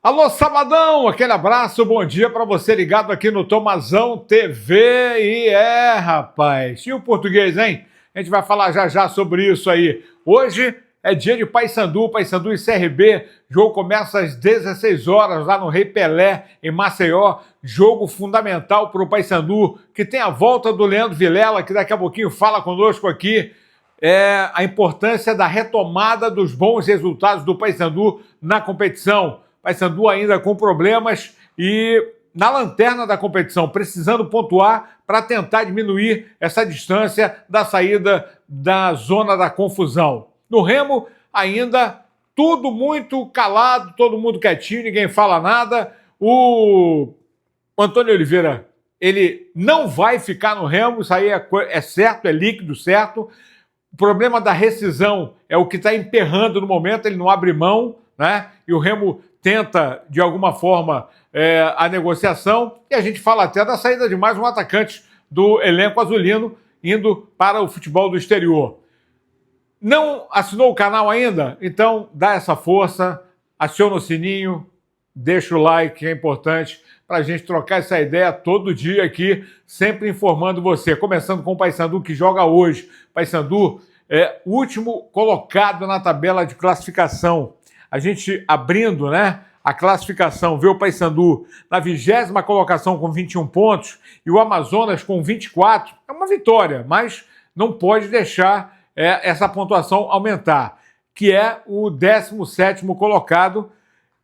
Alô, Sabadão, aquele abraço, bom dia para você ligado aqui no Tomazão TV. Rapaz, e o português, hein? A gente vai falar já já sobre isso aí. Hoje é dia de Paysandu e CRB. O jogo começa às 16 horas lá no Rei Pelé, em Maceió. Jogo fundamental para o Paysandu, que tem a volta do Leandro Vilela, que daqui a pouquinho fala conosco aqui. A importância da retomada dos bons resultados do Paysandu na competição. Paysandu ainda com problemas e na lanterna da competição, precisando pontuar para tentar diminuir essa distância da saída da zona da confusão. No Remo, ainda tudo muito calado, todo mundo quietinho, ninguém fala nada. O Antônio Oliveira, ele não vai ficar no Remo, isso aí é certo, é líquido, certo. O problema da rescisão é o que está emperrando no momento, ele não abre mão, né? E o Remo tenta, de alguma forma, a negociação, e a gente fala até da saída de mais um atacante do elenco azulino, indo para o futebol do exterior. Não assinou o canal ainda? Então dá essa força, aciona o sininho, deixa o like, que é importante, para a gente trocar essa ideia todo dia aqui, sempre informando você. Começando com o Paysandu, que joga hoje. Paysandu é o último colocado na tabela de classificação. A gente abrindo, né, a classificação, vê o Paysandu na 20ª colocação com 21 pontos e o Amazonas com 24. É uma vitória, mas não pode deixar essa pontuação aumentar, que é o 17º colocado.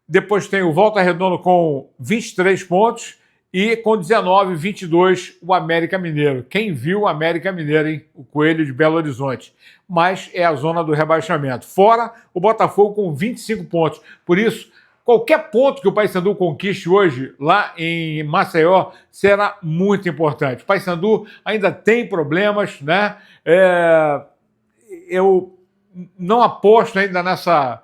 Depois tem o Volta Redonda com 23 pontos e com 19, 22 o América Mineiro. Quem viu o América Mineiro, hein? O Coelho de Belo Horizonte. Mas é a zona do rebaixamento. Fora o Botafogo com 25 pontos. Por isso, qualquer ponto que o Paysandu conquiste hoje lá em Maceió será muito importante. O Paysandu ainda tem problemas, né? Eu não aposto ainda nessa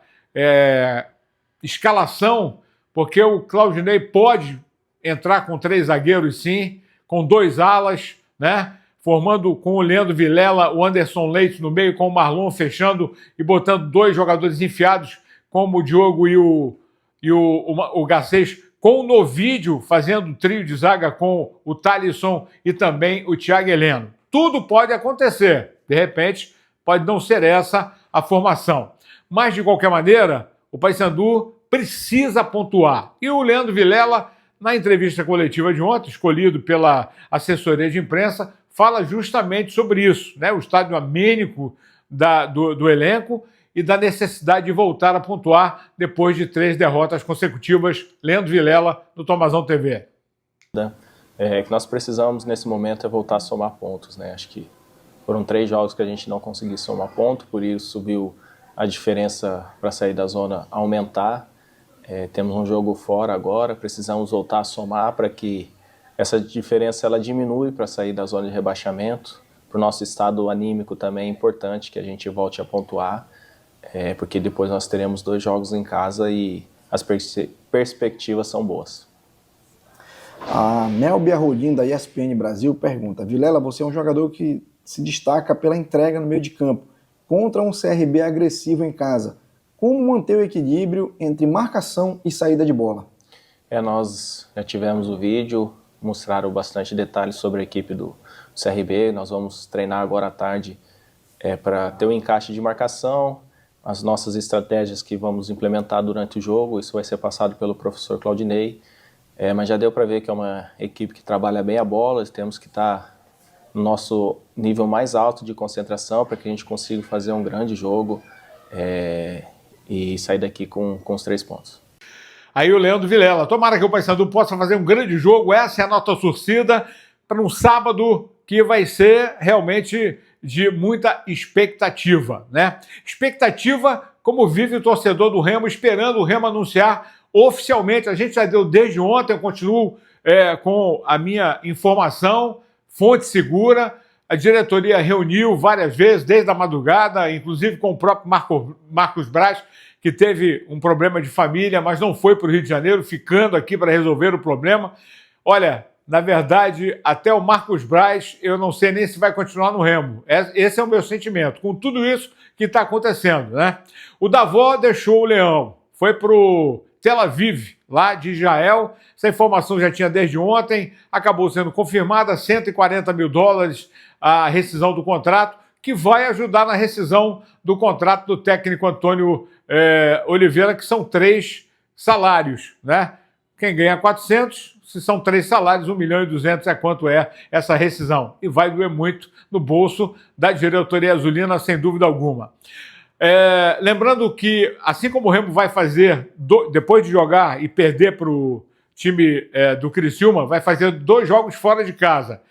escalação, porque o Claudinei pode entrar com 3 zagueiros, sim, com 2 alas, né? Formando com o Leandro Vilela, o Anderson Leite no meio, com o Marlon fechando e botando 2 jogadores enfiados, como o Diogo e o Garcês, com o Novídio fazendo trio de zaga com o Thalisson e também o Thiago Heleno. Tudo pode acontecer. De repente, pode não ser essa a formação. Mas, de qualquer maneira, o Paysandu precisa pontuar. E o Leandro Vilela, na entrevista coletiva de ontem, escolhido pela assessoria de imprensa, fala justamente sobre isso, né? O estado amênico do elenco e da necessidade de voltar a pontuar depois de 3 derrotas consecutivas. Leandro Vilela, do Tomazão TV. Que nós precisamos, nesse momento, é voltar a somar pontos, né? Acho que foram 3 jogos que a gente não conseguiu somar ponto, por isso viu a diferença para sair da zona aumentar. Temos um jogo fora agora, precisamos voltar a somar para que essa diferença ela diminui para sair da zona de rebaixamento. Para o nosso estado anímico também é importante que a gente volte a pontuar, porque depois nós teremos 2 jogos em casa e as perspectivas são boas. A Melbia Rolim, da ESPN Brasil, pergunta: Vilela, você é um jogador que se destaca pela entrega no meio de campo, contra um CRB agressivo em casa. Como manter o equilíbrio entre marcação e saída de bola? Nós já tivemos o vídeo, mostraram bastante detalhes sobre a equipe do CRB. Nós vamos treinar agora à tarde para ter um encaixe de marcação, as nossas estratégias que vamos implementar durante o jogo. Isso vai ser passado pelo professor Claudinei. Mas já deu para ver que é uma equipe que trabalha bem a bola. Temos que estar no nosso nível mais alto de concentração para que a gente consiga fazer um grande jogo e sair daqui com os 3 pontos. Aí o Leandro Vilela, tomara que o Paysandu possa fazer um grande jogo, essa é a nossa torcida, para um sábado que vai ser realmente de muita expectativa, né? Expectativa como vive o torcedor do Remo, esperando o Remo anunciar oficialmente. A gente já deu desde ontem, eu continuo com a minha informação, fonte segura. A diretoria reuniu várias vezes, desde a madrugada, inclusive com o próprio Marcos Braz, que teve um problema de família, mas não foi para o Rio de Janeiro, ficando aqui para resolver o problema. Olha, na verdade, até o Marcos Braz, eu não sei nem se vai continuar no Remo. Esse é o meu sentimento, com tudo isso que está acontecendo, né? O Davó deixou o Leão, foi para o Tel Aviv, lá de Israel. Essa informação já tinha desde ontem, acabou sendo confirmada, 140 mil dólares a rescisão do contrato, que vai ajudar na rescisão do contrato do técnico Antônio Oliveira, que são 3 salários, né? Quem ganha 400, se são 3 salários, 1.200.000 é quanto é essa rescisão. E vai doer muito no bolso da diretoria azulina, sem dúvida alguma. Lembrando que, assim como o Remo vai fazer, depois de jogar e perder para o time do Criciúma, vai fazer 2 jogos fora de casa.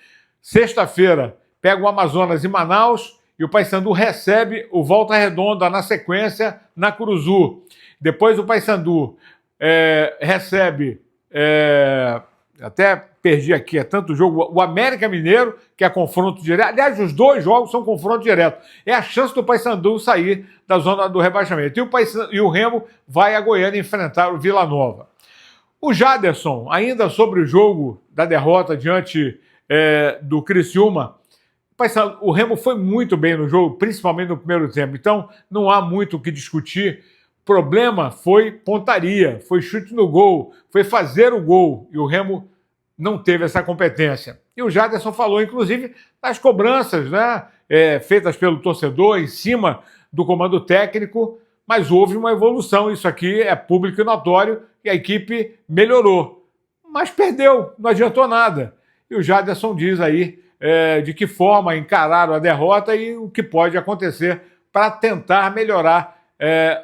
Sexta-feira pega o Amazonas em Manaus e o Paysandu recebe o Volta Redonda na sequência na Curuzu. Depois o Paysandu recebe, até perdi aqui, é tanto jogo, o América Mineiro, que é confronto direto. Aliás, os 2 jogos são confronto direto. É a chance do Paysandu sair da zona do rebaixamento. E o Remo vai a Goiânia enfrentar o Vila Nova. O Jaderson, ainda sobre o jogo da derrota diante do Criciúma, o Remo foi muito bem no jogo, principalmente no primeiro tempo. Então, não há muito o que discutir. O problema foi pontaria, foi chute no gol, foi fazer o gol. E o Remo não teve essa competência. E o Jaderson falou, inclusive, das cobranças, né, feitas pelo torcedor em cima do comando técnico, mas houve uma evolução. Isso aqui é público e notório, e a equipe melhorou. Mas perdeu, não adiantou nada. E o Jaderson diz aí de que forma encararam a derrota e o que pode acontecer para tentar melhorar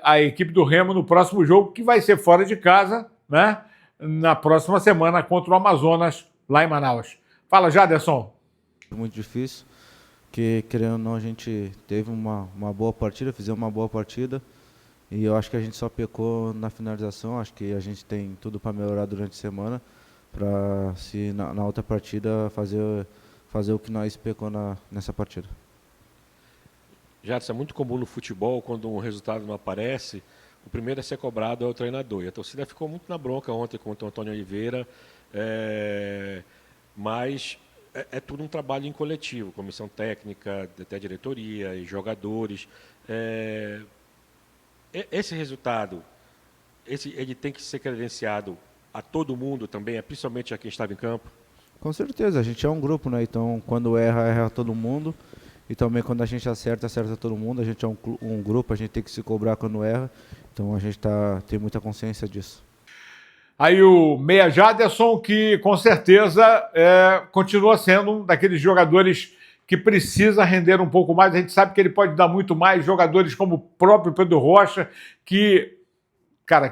a equipe do Remo no próximo jogo, que vai ser fora de casa, né? Na próxima semana contra o Amazonas, lá em Manaus. Fala, Jaderson. Muito difícil, que querendo ou não, a gente teve uma boa partida, fizemos uma boa partida, e eu acho que a gente só pecou na finalização. Acho que a gente tem tudo para melhorar durante a semana, para se na outra partida fazer o que nós pecou nessa partida. Jadson, é muito comum no futebol, quando um resultado não aparece, o primeiro a ser cobrado é o treinador. E a torcida ficou muito na bronca ontem contra o Antônio Oliveira, mas é tudo um trabalho em coletivo, comissão técnica, até diretoria e jogadores. Esse resultado, ele tem que ser credenciado a todo mundo também, principalmente a quem estava em campo? Com certeza, a gente é um grupo, né? Então, quando erra todo mundo. E também quando a gente acerta todo mundo. A gente é um grupo, a gente tem que se cobrar quando erra. Então a gente tem muita consciência disso. Aí o Meia Jaderson, que com certeza continua sendo um daqueles jogadores que precisa render um pouco mais. A gente sabe que ele pode dar muito mais. Jogadores como o próprio Pedro Rocha, que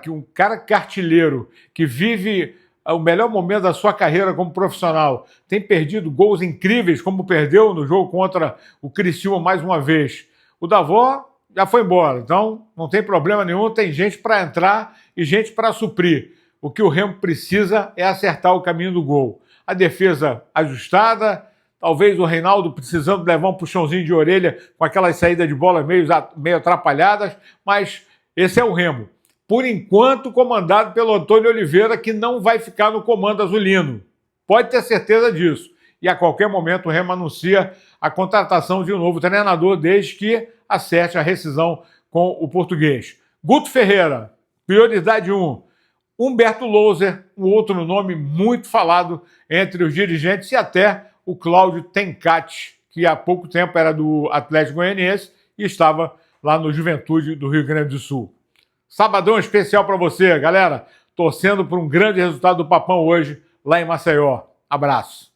um cara artilheiro, que vive o melhor momento da sua carreira como profissional, tem perdido gols incríveis, como perdeu no jogo contra o Criciúma mais uma vez. O Davó já foi embora, então não tem problema nenhum, tem gente para entrar e gente para suprir. O que o Remo precisa é acertar o caminho do gol. A defesa ajustada, talvez o Reinaldo precisando levar um puxãozinho de orelha com aquelas saídas de bola meio atrapalhadas, mas esse é o Remo. Por enquanto, comandado pelo Antônio Oliveira, que não vai ficar no comando azulino. Pode ter certeza disso. E a qualquer momento o Remo anuncia a contratação de um novo treinador, desde que acerte a rescisão com o português. Guto Ferreira, prioridade 1. Humberto Louser, um outro nome muito falado entre os dirigentes, e até o Cláudio Tencati, que há pouco tempo era do Atlético Goianiense e estava lá no Juventude do Rio Grande do Sul. Sabadão especial para você, galera. Torcendo por um grande resultado do Papão hoje, lá em Maceió. Abraço.